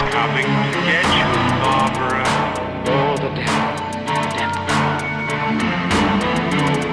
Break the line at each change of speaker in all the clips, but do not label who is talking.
coming to get you, Barbara.
Oh, the devil. The devil.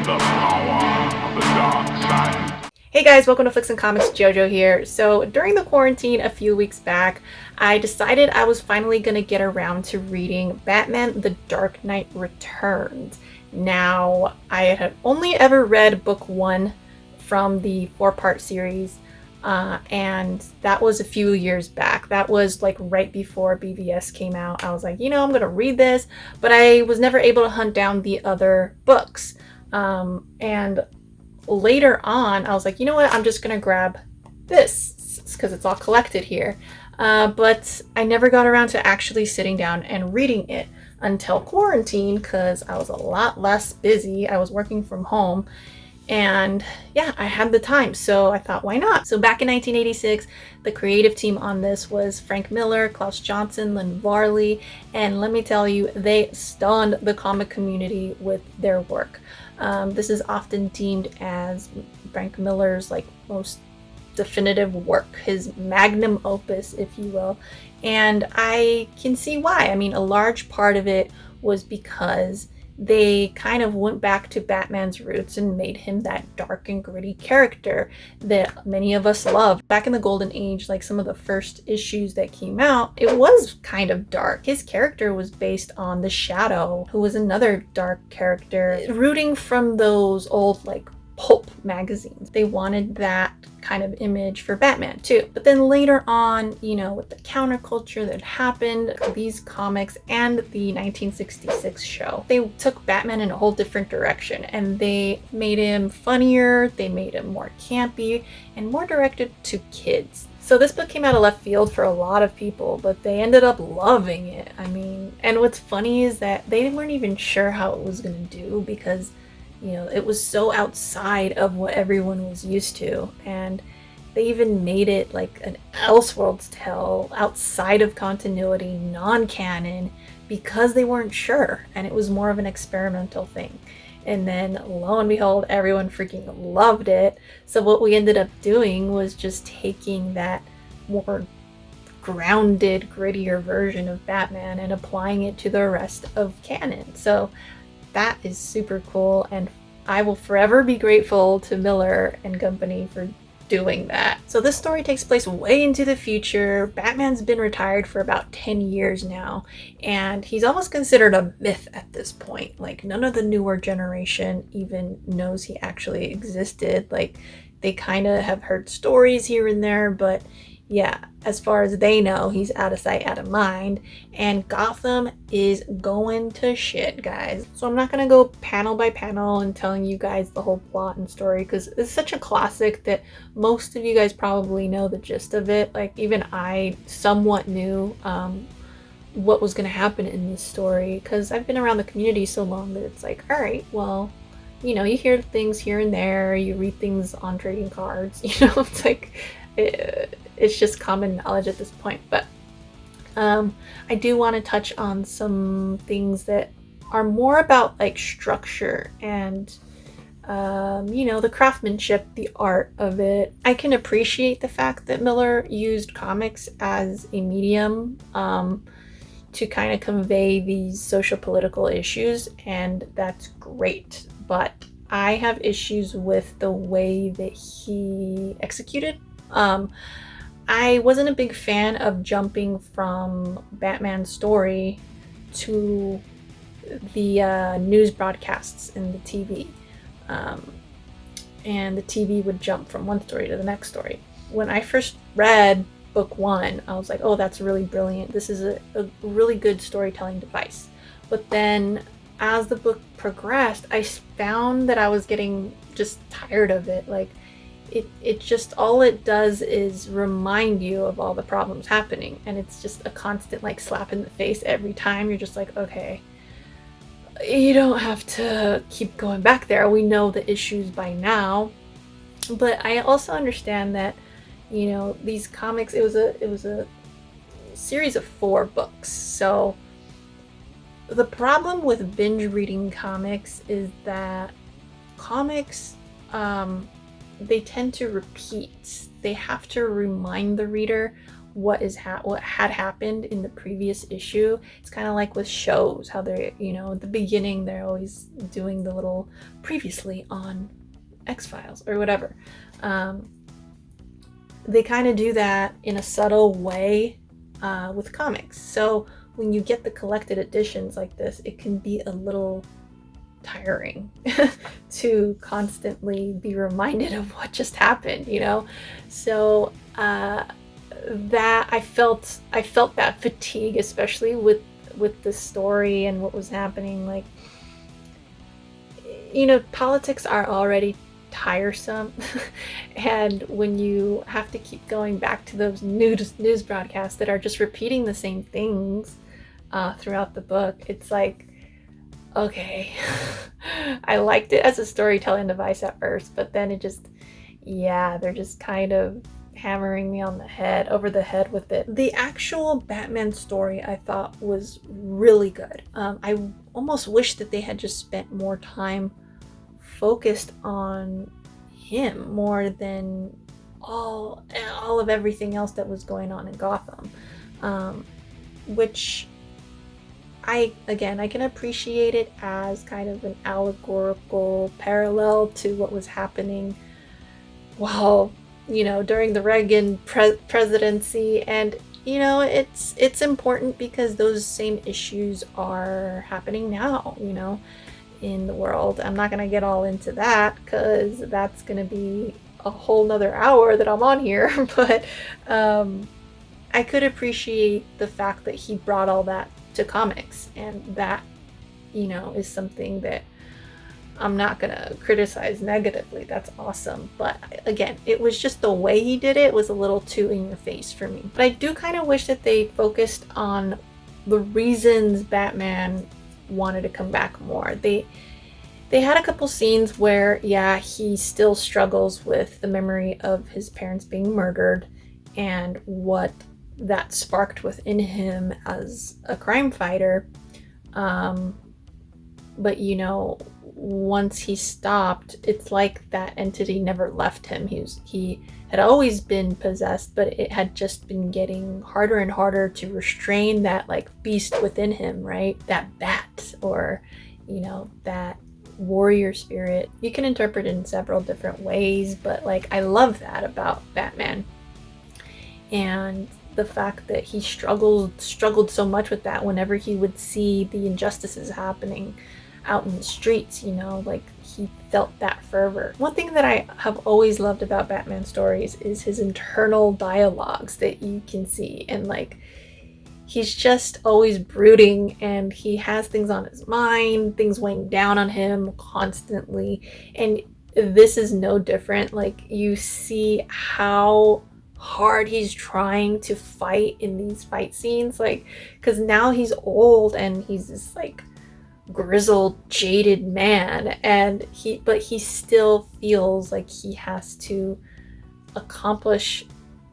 The power of the dark side.
Hey guys, welcome to Flix and Comix. Jojo here. So during the quarantine a few weeks back, I decided I was finally going to get around to reading Batman The Dark Knight Returns. Now, I had only ever read book 1 from the 4-part series, and that was a few years back. That was like right before BVS came out. I was like, I'm going to read this, but I was never able to hunt down the other books. And later on, I was like, you know what? I'm just going to grab this because it's all collected here. But I never got around to actually sitting down and reading it until quarantine because I was a lot less busy. I was working from home. And yeah, I had the time, so I thought, why not? So back in 1986, the creative team on this was Frank Miller, Klaus Johnson, Lynn Varley, and let me tell you, they stunned the comic community with their work. This is often deemed as Frank Miller's most definitive work, his magnum opus, if you will. And I can see why. I mean, a large part of it was because they kind of went back to Batman's roots and made him that dark and gritty character that many of us love. Back in the Golden Age, like some of the first issues that came out, it was kind of dark. His character was based on the Shadow, who was another dark character, rooting from those old pulp magazines. They wanted that kind of image for Batman too. But then later on, with the counterculture that happened, these comics and the 1966 show, they took Batman in a whole different direction and they made him funnier, they made him more campy and more directed to kids. So this book came out of left field for a lot of people, but they ended up loving it. I mean, and what's funny is that they weren't even sure how it was going to do because it was so outside of what everyone was used to. And they even made it like an Elseworlds tale outside of continuity, non-canon, because they weren't sure. And it was more of an experimental thing. And then lo and behold, everyone freaking loved it. So what we ended up doing was just taking that more grounded, grittier version of Batman and applying it to the rest of canon. So that is super cool, and I will forever be grateful to Miller and company for doing that. So this story takes place way into the future. Batman's been retired for about 10 years now, and he's almost considered a myth at this point. Like, none of the newer generation even knows he actually existed. Like, they kind of have heard stories here and there, but yeah, as far as they know, he's out of sight, out of mind, and Gotham is going to shit, guys. So I'm not going to go panel by panel and telling you guys the whole plot and story because it's such a classic that most of you guys probably know the gist of it. Like, even I somewhat knew what was going to happen in this story because I've been around the community so long that it's like, all right, well, you hear things here and there, you read things on trading cards, it's like... It's just common knowledge at this point. But I do want to touch on some things that are more about structure and the craftsmanship, the art of it. I can appreciate the fact that Miller used comics as a medium to kind of convey these social political issues, and that's great. But I have issues with the way that he executed. I wasn't a big fan of jumping from Batman's story to the news broadcasts in the TV. And the TV would jump from one story to the next story. When I first read book 1, I was like, oh, that's really brilliant. This is a really good storytelling device. But then as the book progressed, I found that I was getting just tired of it. It just, all it does is remind you of all the problems happening, and it's just a constant slap in the face every time. You're just like, okay, you don't have to keep going back there. We know the issues by now. But I also understand that these comics, it was a series of 4 books. So the problem with binge reading comics is that comics they tend to repeat. They have to remind the reader what had happened in the previous issue. It's kind of like with shows, how they're, at the beginning they're always doing the little previously on X-Files or whatever. They kind of do that in a subtle way with comics. So when you get the collected editions like this, it can be a little tiring to constantly be reminded of what just happened, So that I felt that fatigue, especially with the story and what was happening. Like, politics are already tiresome, and when you have to keep going back to those news broadcasts that are just repeating the same things throughout the book, it's like, okay. I liked it as a storytelling device at first, but then it just, they're just kind of hammering me over the head with it. The actual Batman story I thought was really good. I almost wish that they had just spent more time focused on him more than all of everything else that was going on in Gotham, which I can appreciate it as kind of an allegorical parallel to what was happening during the Reagan presidency. And, it's important because those same issues are happening now, in the world. I'm not going to get all into that because that's going to be a whole nother hour that I'm on here. But I could appreciate the fact that he brought all that to comics, and that is something that I'm not gonna criticize negatively. That's awesome. But again, it was just the way he did it was a little too in your face for me. But I do kind of wish that they focused on the reasons Batman wanted to come back more. They had a couple scenes where he still struggles with the memory of his parents being murdered and what that sparked within him as a crime fighter. But once he stopped, it's like that entity never left him. He had always been possessed, but it had just been getting harder and harder to restrain that like beast within him, right? That bat, or that warrior spirit. You can interpret it in several different ways, but like I love that about Batman. And the fact that he struggled so much with that whenever he would see the injustices happening out in the streets, like he felt that fervor. One thing that I have always loved about Batman stories is his internal dialogues that you can see, and like he's just always brooding, and he has things on his mind, things weighing down on him constantly, and this is no different. Like you see how hard he's trying to fight in these fight scenes, like because now he's old and he's this like grizzled, jaded man, and he still feels like he has to accomplish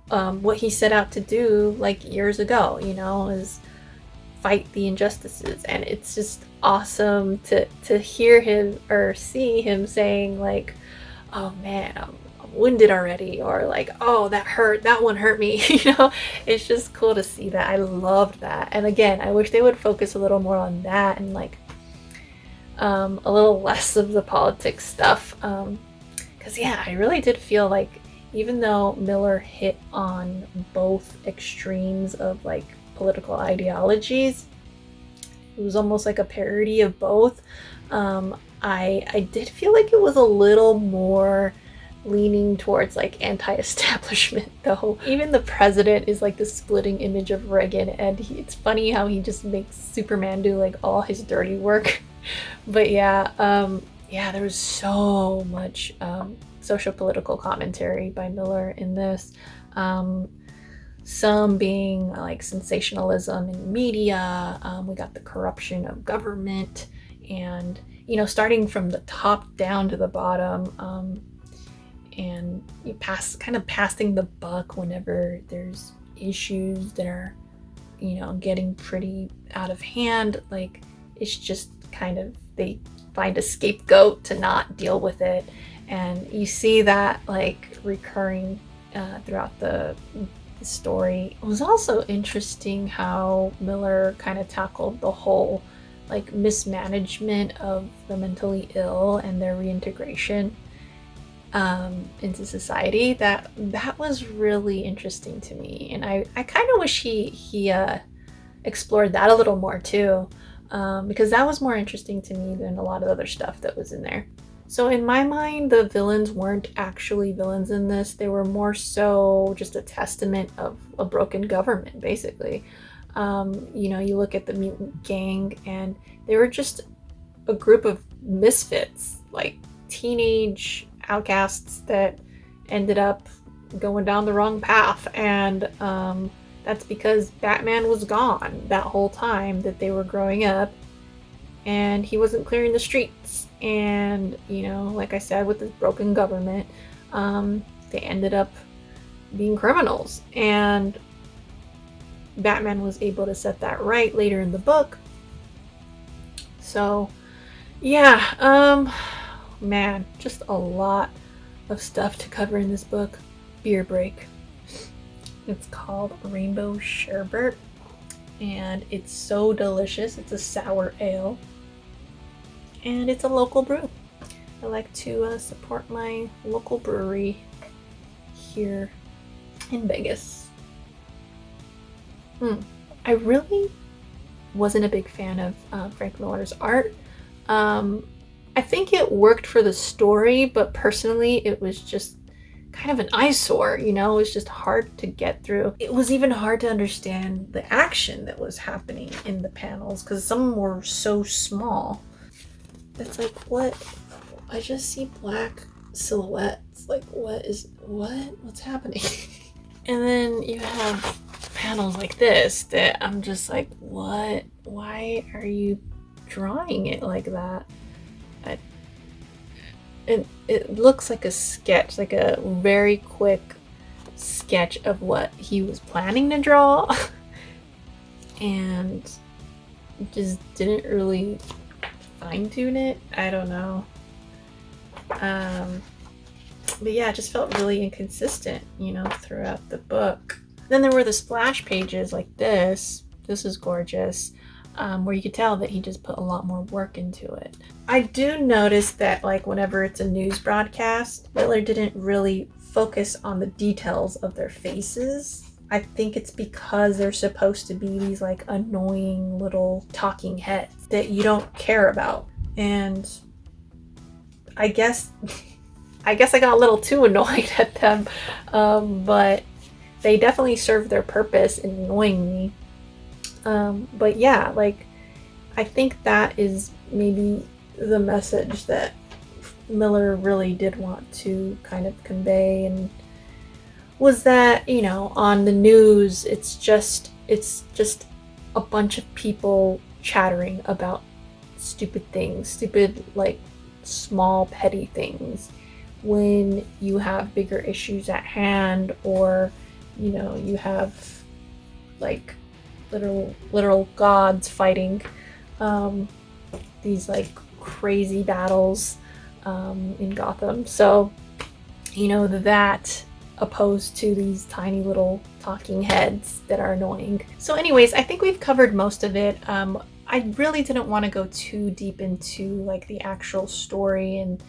what he set out to do like years ago, is fight the injustices. And it's just awesome to hear him or see him saying like, oh man, I'm winded already, or like, oh, that one hurt me. It's just cool to see that. I loved that. And again, I wish they would focus a little more on that and like a little less of the politics stuff, because I really did feel like even though Miller hit on both extremes of like political ideologies, it was almost like a parody of both. I did feel like it was a little more leaning towards like anti-establishment though. Even the president is like the splitting image of Reagan, and it's funny how he just makes Superman do like all his dirty work. But there was so much social political commentary by Miller in this, some being like sensationalism in media. We got the corruption of government, and starting from the top down to the bottom, and you passing the buck whenever there's issues that are getting pretty out of hand. Like it's just kind of, they find a scapegoat to not deal with it, and you see that like recurring throughout the his story. It was also interesting how Miller kind of tackled the whole like mismanagement of the mentally ill and their reintegration into society. That was really interesting to me, and I kind of wish he explored that a little more too, because that was more interesting to me than a lot of other stuff that was in there. So in my mind, the villains weren't actually villains in this. They were more so just a testament of a broken government, basically. You look at the mutant gang, and they were just a group of misfits, like teenage outcasts that ended up going down the wrong path. And that's because Batman was gone that whole time that they were growing up, and he wasn't clearing the streets. And, like I said, with this broken government, they ended up being criminals. And Batman was able to set that right later in the book. So, yeah, man, just a lot of stuff to cover in this book. Beer break. It's called Rainbow Sherbet, and it's so delicious. It's a sour ale, and it's a local brew. I like to support my local brewery here in Vegas. I really wasn't a big fan of Frank Miller's art. I think it worked for the story, but personally it was just kind of an eyesore, it was just hard to get through. It was even hard to understand the action that was happening in the panels because some of them were so small. It's like, what? I just see black silhouettes. Like, what's happening? And then you have panels like this that I'm just like, what? Why are you drawing it like that? It looks like a sketch, like a very quick sketch of what he was planning to draw, and just didn't really fine-tune it. I don't know. But yeah, it just felt really inconsistent, throughout the book. Then there were the splash pages like this. This is gorgeous. Where you could tell that he just put a lot more work into it. I do notice that, like, whenever it's a news broadcast, Miller didn't really focus on the details of their faces. I think it's because they're supposed to be these, like, annoying little talking heads that you don't care about. And I guess I got a little too annoyed at them, but they definitely served their purpose in annoying me. But yeah, like, I think that is maybe the message that Miller really did want to kind of convey, and was that, on the news, it's just a bunch of people chattering about stupid things, like small petty things, when you have bigger issues at hand, or you have like literal gods fighting these like crazy battles in Gotham. So that opposed to these tiny little talking heads that are annoying. So anyways, I think we've covered most of it. I really didn't want to go too deep into like the actual story and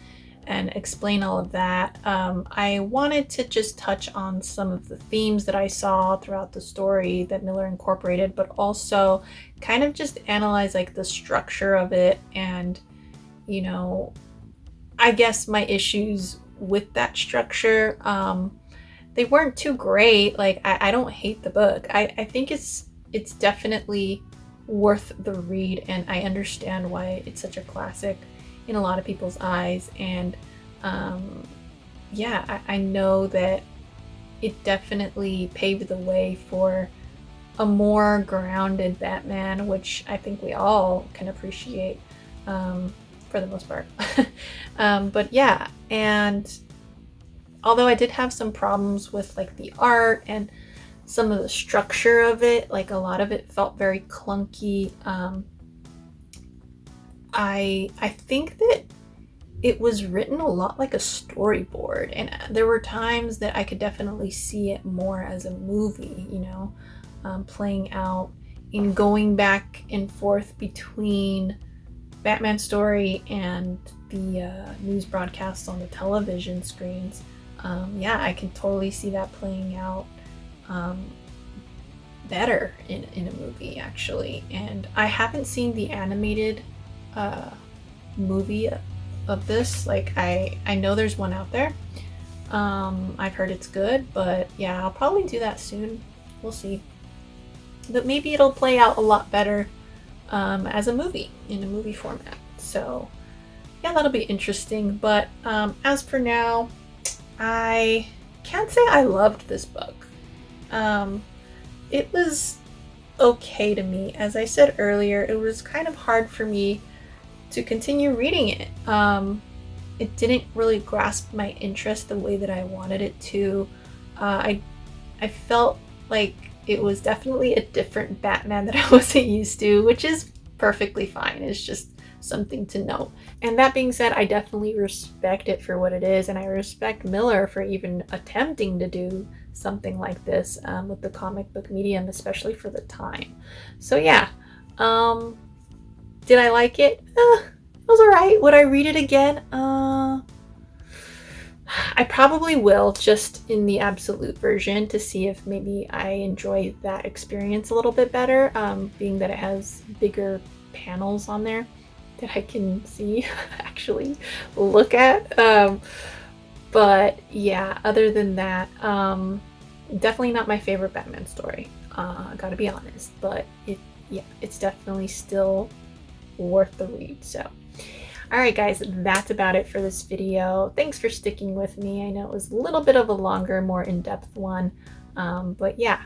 explain all of that. I wanted to just touch on some of the themes that I saw throughout the story that Miller incorporated, but also kind of just analyze like the structure of it, and I guess my issues with that structure. They weren't too great. Like, I don't hate the book. I think it's definitely worth the read, and I understand why it's such a classic in a lot of people's eyes. And I know that it definitely paved the way for a more grounded Batman, which I think we all can appreciate for the most part. But yeah, and although I did have some problems with like the art and some of the structure of it, like a lot of it felt very clunky. I think that it was written a lot like a storyboard, and there were times that I could definitely see it more as a movie, playing out and going back and forth between Batman story and the news broadcasts on the television screens. Yeah, I can totally see that playing out better in a movie, actually. And I haven't seen the animated movie of this. Like, I know there's one out there. I've heard it's good, but yeah, I'll probably do that soon. We'll see. But maybe it'll play out a lot better as a movie, in a movie format. So yeah, that'll be interesting. But as for now, I can't say I loved this book. It was okay to me. As I said earlier, it was kind of hard for me to continue reading it. It didn't really grasp my interest the way that I wanted it to. I felt like it was definitely a different Batman that I wasn't used to, which is perfectly fine. It's just something to note. And that being said, I definitely respect it for what it is, and I respect Miller for even attempting to do something like this with the comic book medium, especially for the time. So yeah, did I like it? It was alright. Would I read it again? I probably will, just in the absolute version, to see if maybe I enjoy that experience a little bit better, being that it has bigger panels on there that I can see, actually look at. But yeah, other than that, definitely not my favorite Batman story. Gotta be honest, but it's definitely still worth the read. So alright guys, that's about it for this video. Thanks for sticking with me. I know it was a little bit of a longer, more in-depth one. But yeah,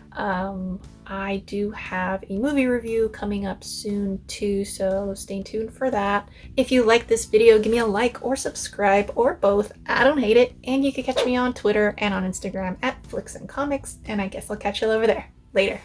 I do have a movie review coming up soon too, so stay tuned for that. If you like this video, give me a like or subscribe or both. I don't hate it. And you can catch me on Twitter and on Instagram at Flix and Comix, and I guess I'll catch you over there. Later.